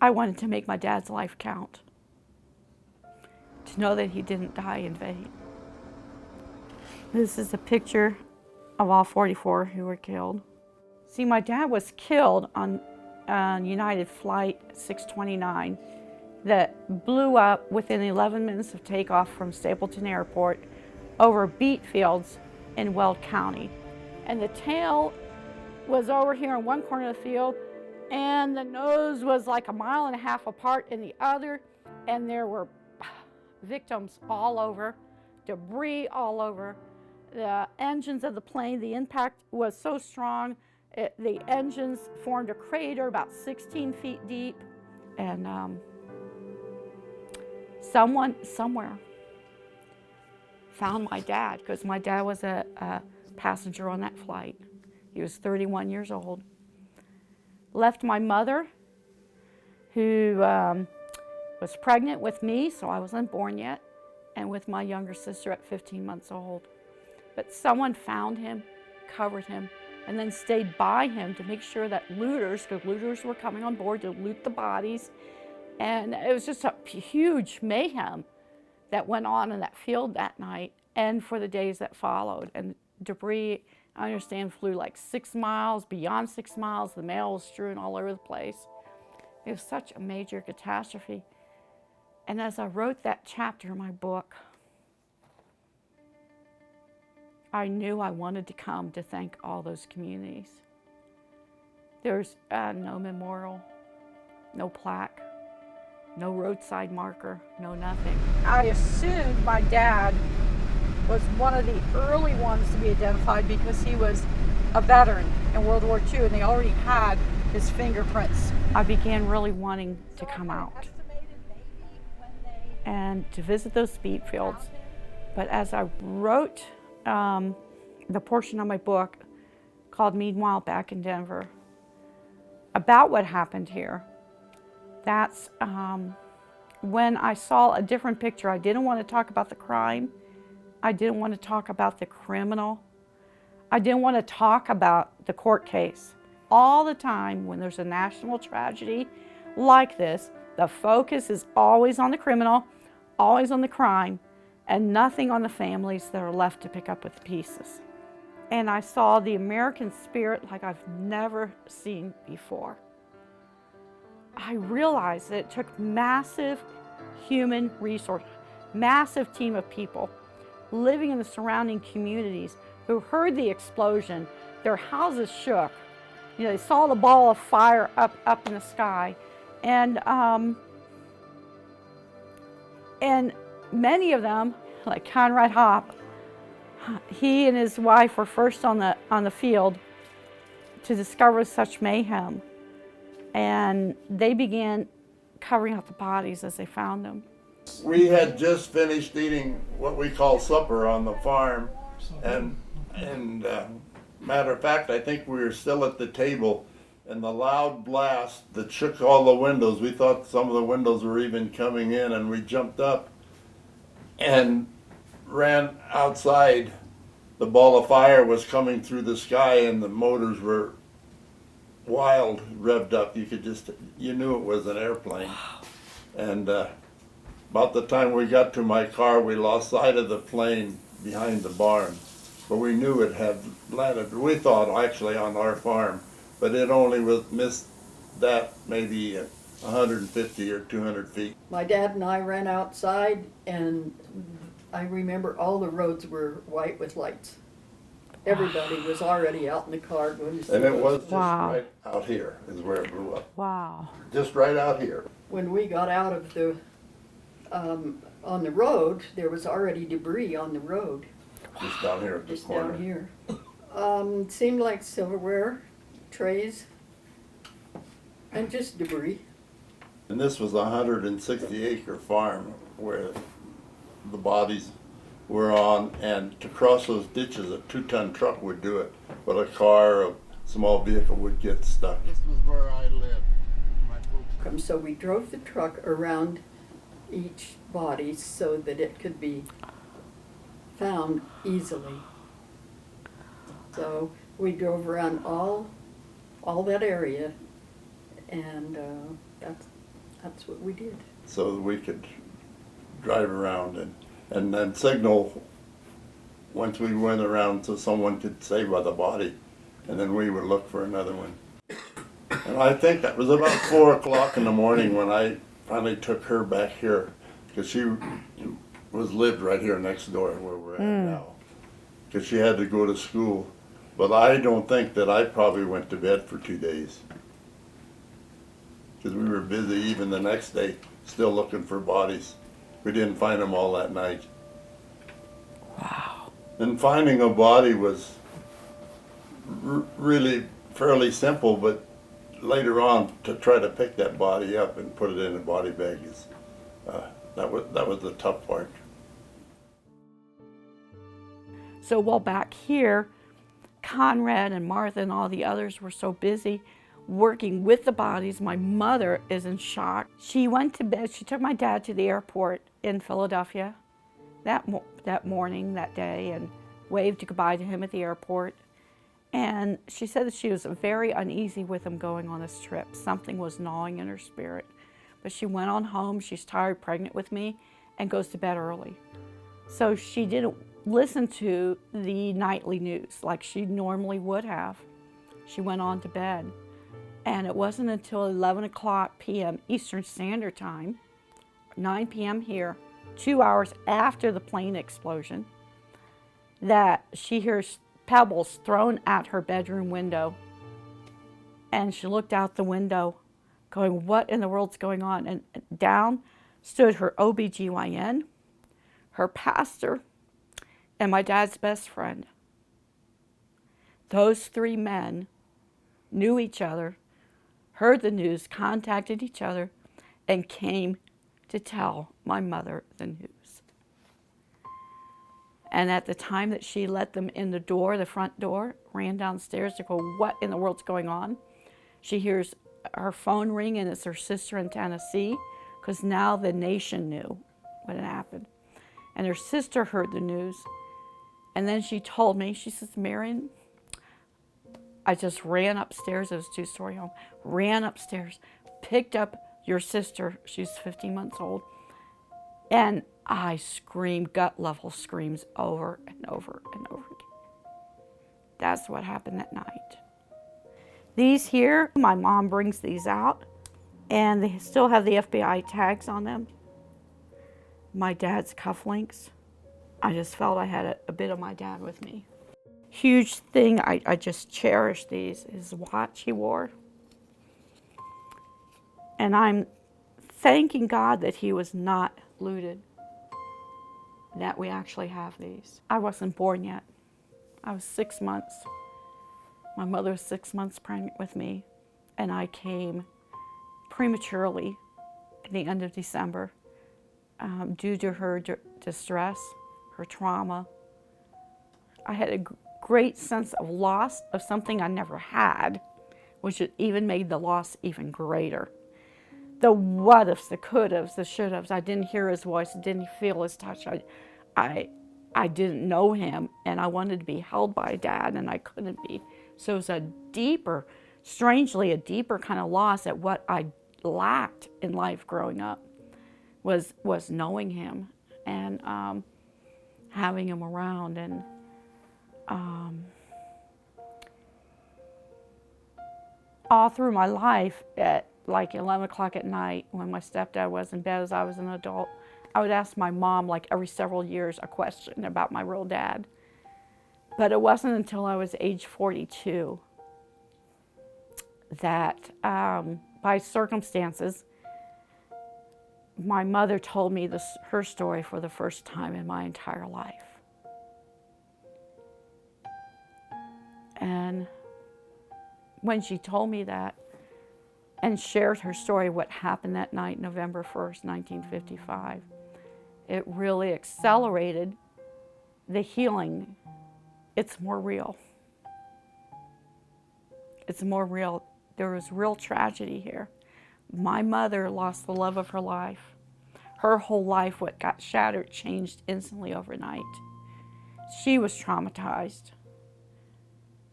I wanted to make my dad's life count, to know that he didn't die in vain. This is a picture of all 44 who were killed. See, my dad was killed on United Flight 629 that blew up within 11 minutes of takeoff from Stapleton Airport over beet fields in Weld County. And the tail was over here in one corner of the field, and the nose was like 1.5 miles apart in the other, and there were victims all over, debris all over. The engines of the plane, the impact was so strong, the engines formed a crater about 16 feet deep, and someone somewhere found my dad, because my dad was a passenger on that flight. He was 31 years old. Left my mother, who was pregnant with me, so I wasn't born yet, and with my younger sister at 15 months old. But someone found him, covered him, and then stayed by him to make sure that looters, because looters were coming on board to loot the bodies, and it was just a huge mayhem that went on in that field that night and for the days that followed. And debris, I understand, flew like 6 miles, beyond 6 miles. The mail was strewn all over the place. It was such a major catastrophe. And as I wrote that chapter in my book, I knew I wanted to come to thank all those communities. There's no memorial, no plaque, no roadside marker, no nothing. I assumed my dad was one of the early ones to be identified because he was a veteran in World War II, and they already had his fingerprints. I began really wanting to come out and to visit those beet fields. But as I wrote the portion of my book called Meanwhile Back in Denver about what happened here, that's when I saw a different picture. I didn't want to talk about the crime. I didn't want to talk about the criminal. I didn't want to talk about the court case. All the time when there's a national tragedy like this, the focus is always on the criminal, always on the crime, and nothing on the families that are left to pick up with the pieces. And I saw the American spirit like I've never seen before. I realized that it took massive human resource, massive team of people living in the surrounding communities who heard the explosion. Their houses shook. You know, they saw the ball of fire up in the sky. And many of them, like Conrad Hopp, he and his wife were first on the field to discover such mayhem. And they began covering up the bodies as they found them. We had just finished eating what we call supper on the farm, and matter of fact, I think we were still at the table, and the loud blast that shook all the windows, we thought some of the windows were even coming in, and we jumped up and ran outside. The ball of fire was coming through the sky, and the motors were wild, revved up. You knew it was an airplane. And about the time we got to my car, we lost sight of the plane behind the barn. But we knew it had landed, we thought, actually on our farm. But it only missed that maybe 150 or 200 feet. My dad and I ran outside, and I remember all the roads were white with lights. Everybody was already out in the car going to see. And it was just Wow. right out here is where it blew up. Wow. Just right out here. When we got out of the, on the road, there was already debris on the road. Just down here at the Just corner. down here. Seemed like silverware, trays, and just debris. And this was a 160-acre farm where the bodies were on, and to cross those ditches, a 2-ton truck would do it, but a car, a small vehicle would get stuck. This was where I lived. So we drove the truck around each body so that it could be found easily. So we drove around all that area, and That's what we did. so that we could drive around and then signal once we went around so someone could say by the body, and then we would look for another one. And I think that was about 4 o'clock in the morning when I finally took her back here, because she lived right here next door where we're at now, because she had to go to school. But I don't think that I probably went to bed for 2 days, because we were busy even the next day still looking for bodies. We didn't find them all that night. Wow. And finding a body was really fairly simple, but later on to try to pick that body up and put it in a body bag is that was the tough part. So while back here, Conrad and Martha and all the others were so busy working with the bodies, my mother is in shock. She went to bed. She took my dad to the airport in Philadelphia that morning, that day, and waved goodbye to him at the airport. And she said that she was very uneasy with him going on this trip. Something was gnawing in her spirit. But she went on home. She's tired, pregnant with me, and goes to bed early. So she didn't listen to the nightly news like she normally would have. She went on to bed. And it wasn't until 11 o'clock p.m. Eastern Standard Time, 9 p.m. here, 2 hours after the plane explosion, that she hears pebbles thrown at her bedroom window. And she looked out the window going, what in the world's going on? And down stood her OBGYN, her pastor, and my dad's best friend. Those 3 men knew each other, heard the news, contacted each other, and came to tell my mother the news. And at the time that she let them in the door, the front door, ran downstairs to go, what in the world's going on? She hears her phone ring, and it's her sister in Tennessee, because now the nation knew what had happened. And her sister heard the news, and then she told me, she says, Marian, I just ran upstairs, it was a 2-story home, ran upstairs, picked up your sister, she's 15 months old, and I screamed, gut level screams over and over and over again. That's what happened that night. These here, my mom brings these out, and they still have the FBI tags on them. My dad's cufflinks. I just felt I had a bit of my dad with me. Huge thing, I just cherish these, his watch he wore. And I'm thanking God that he was not looted, that we actually have these. I wasn't born yet. I was 6 months. My mother was 6 months pregnant with me, and I came prematurely at the end of December due to her distress, her trauma. I had a great sense of loss of something I never had, which even made the loss even greater. The what-ifs, the could-haves, the should-haves. I didn't hear his voice, didn't feel his touch. I didn't know him, and I wanted to be held by Dad, and I couldn't be. So it was a deeper, strangely, a deeper kind of loss at what I lacked in life growing up, was knowing him and having him around. And all through my life, at like 11 o'clock at night, when my stepdad was in bed as I was an adult, I would ask my mom, like every several years, a question about my real dad. But it wasn't until I was age 42 that, by circumstances, my mother told me her story for the first time in my entire life. And when she told me that and shared her story, what happened that night, November 1st, 1955, it really accelerated the healing. It's more real. It's more real. There was real tragedy here. My mother lost the love of her life. Her whole life, what got shattered, changed instantly overnight. She was traumatized,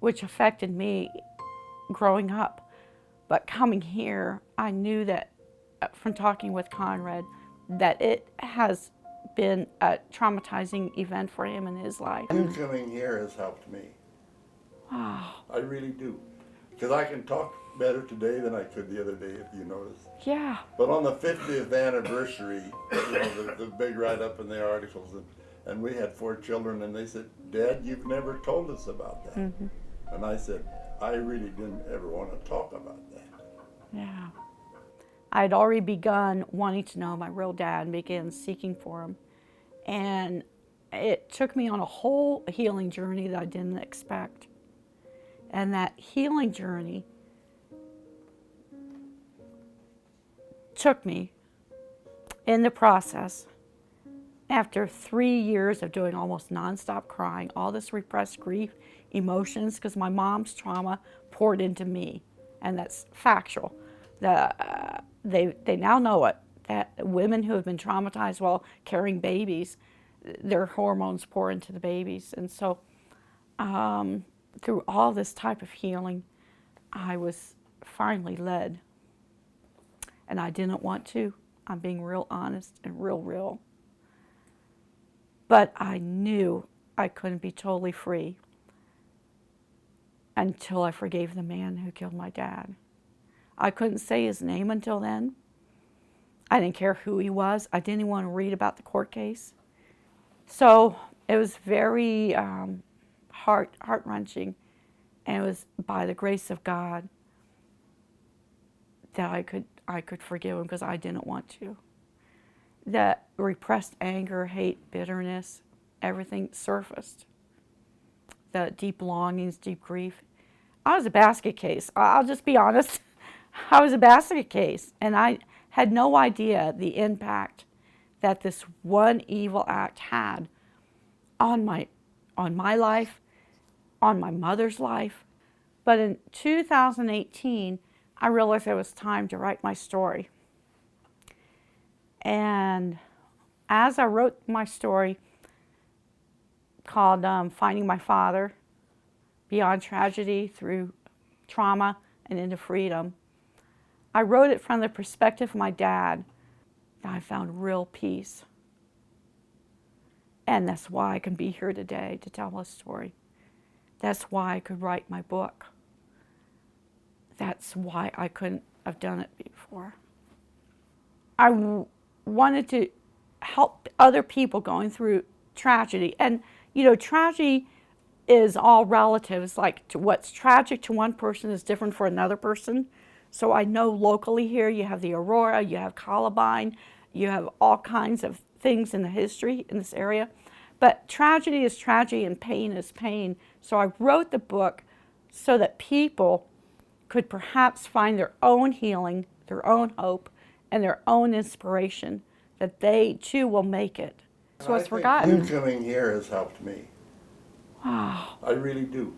which affected me growing up. But coming here, I knew that from talking with Conrad that it has been a traumatizing event for him in his life. You coming here has helped me. Wow. I really do. Because I can talk better today than I could the other day, if you notice. Yeah. But on the 50th anniversary, the big write-up in the articles, and we had 4 children, and they said, Dad, you've never told us about that. Mm-hmm. And I said, I really didn't ever want to talk about that. Yeah. I'd already begun wanting to know my real dad and began seeking for him. And it took me on a whole healing journey that I didn't expect. And that healing journey took me in the process, after 3 years of doing almost nonstop crying, all this repressed grief, emotions, because my mom's trauma poured into me, and that's factual. They now know it, that women who have been traumatized while carrying babies, their hormones pour into the babies. And so through all this type of healing, I was finally led. And I didn't want to. I'm being real honest and real. But I knew I couldn't be totally free until I forgave the man who killed my dad. I couldn't say his name until then. I didn't care who he was. I didn't even want to read about the court case. So it was very heart-wrenching. And it was by the grace of God that I could forgive him, because I didn't want to. That repressed anger, hate, bitterness, everything surfaced. The deep longings, deep grief. I was a basket case. I'll just be honest. I was a basket case, and I had no idea the impact that this one evil act had on my life, on my mother's life. But in 2018, I realized it was time to write my story. And as I wrote my story called Finding My Father, Beyond Tragedy Through Trauma and Into Freedom, I wrote it from the perspective of my dad. I found real peace. And that's why I can be here today to tell a story. That's why I could write my book. That's why I couldn't have done it before. I wanted to help other people going through tragedy. And, tragedy is all relative. It's like what's tragic to one person is different for another person. So I know locally here you have the Aurora, you have Columbine, you have all kinds of things in the history in this area. But tragedy is tragedy and pain is pain. So I wrote the book so that people could perhaps find their own healing, their own hope, and their own inspiration, that they too will make it. So it's forgotten. You coming here has helped me. Wow. I really do.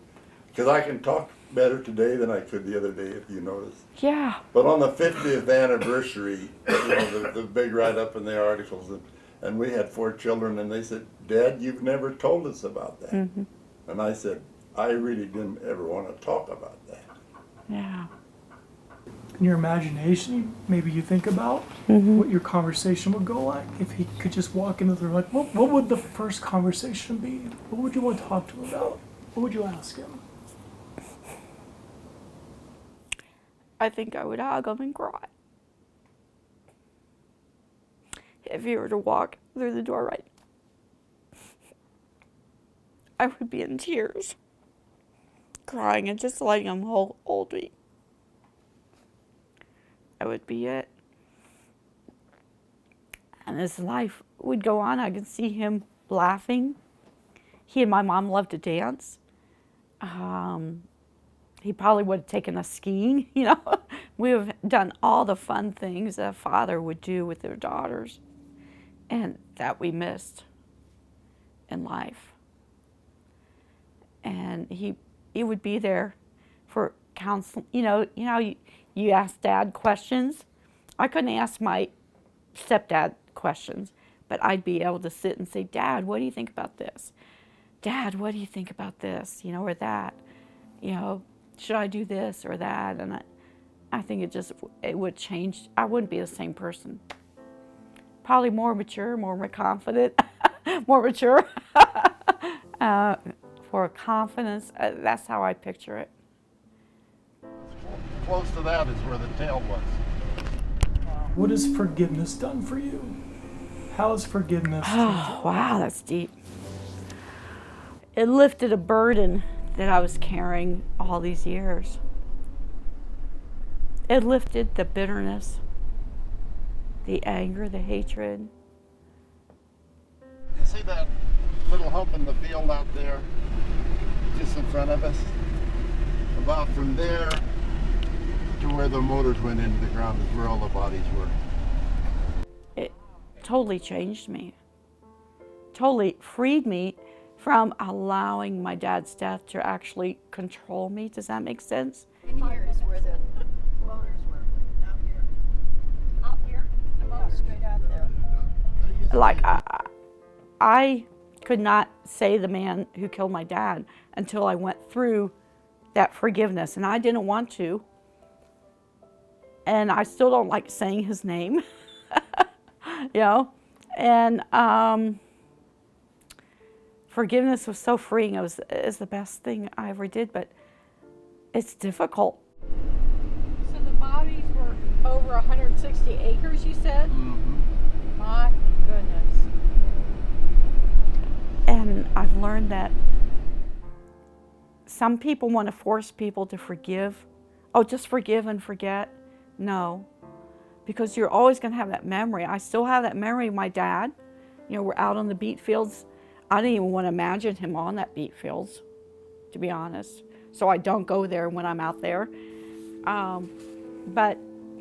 Because I can talk better today than I could the other day, if you notice. Yeah. But on the 50th anniversary, the big write-up in the articles, and we had 4 children, and they said, Dad, you've never told us about that. Mm-hmm. And I said, I really didn't ever want to talk about that. Yeah. In your imagination, maybe you think about what your conversation would go like if he could just walk into the room. Like, what would the first conversation be? What would you want to talk to him about? What would you ask him? I think I would hug him and cry. If he were to walk through the door right, I would be in tears, crying and just letting him hold me. That would be it. And his life would go on. I could see him laughing. He and my mom loved to dance. He probably would have taken us skiing, We have done all the fun things a father would do with their daughters, and that we missed in life. And he would be there for counseling. You ask Dad questions. I couldn't ask my stepdad questions, but I'd be able to sit and say, Dad, what do you think about this? Dad, what do you think about this? Or that? Should I do this or that? And I think it would change. I wouldn't be the same person. Probably more mature, more confident, more mature. For confidence, that's how I picture it. Close to that is where the tail was. What has forgiveness done for you? How has forgiveness changed? Oh, wow, that's deep. It lifted a burden that I was carrying all these years. It lifted the bitterness, the anger, the hatred. You see that little hump in the field out there, just in front of us? About from there to where the motors went into the ground is where all the bodies were. It totally changed me. Totally freed me from allowing my dad's death to actually control me. Does that make sense? In here is where the motors were, out here. Out here? The motors Straight out there. Like, I could not say the man who killed my dad until I went through that forgiveness, and I didn't want to. And I still don't like saying his name, you know? And forgiveness was so freeing. It's the best thing I ever did, but it's difficult. So the bodies were over 160 acres, you said? Mm-hmm. My goodness. And I've learned that some people want to force people to forgive. Oh, just forgive and forget. No, because you're always going to have that memory. I still have that memory of my dad. You know, we're out on the beet fields. I didn't even want to imagine him on that beet fields, to be honest. So I don't go there when I'm out there. But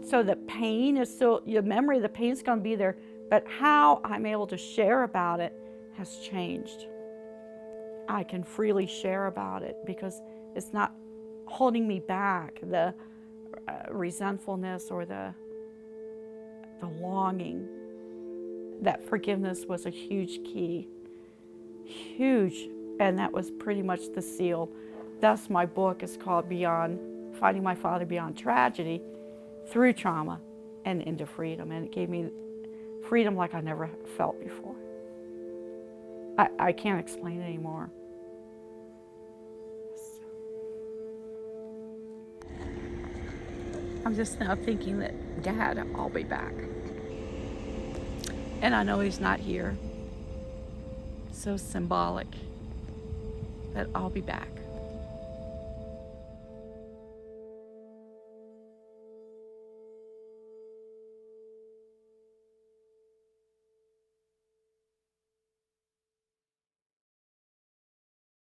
so the pain is still, your memory of the pain is going to be there. But how I'm able to share about it has changed. I can freely share about it because it's not holding me back. The resentfulness or the longing. That forgiveness was a huge key. Huge. And that was pretty much the seal. Thus my book is called Finding My Father Beyond Tragedy Through Trauma and Into Freedom. And it gave me freedom like I never felt before. I can't explain it anymore. I'm just now thinking that Dad, I'll be back. And I know he's not here. So symbolic that I'll be back.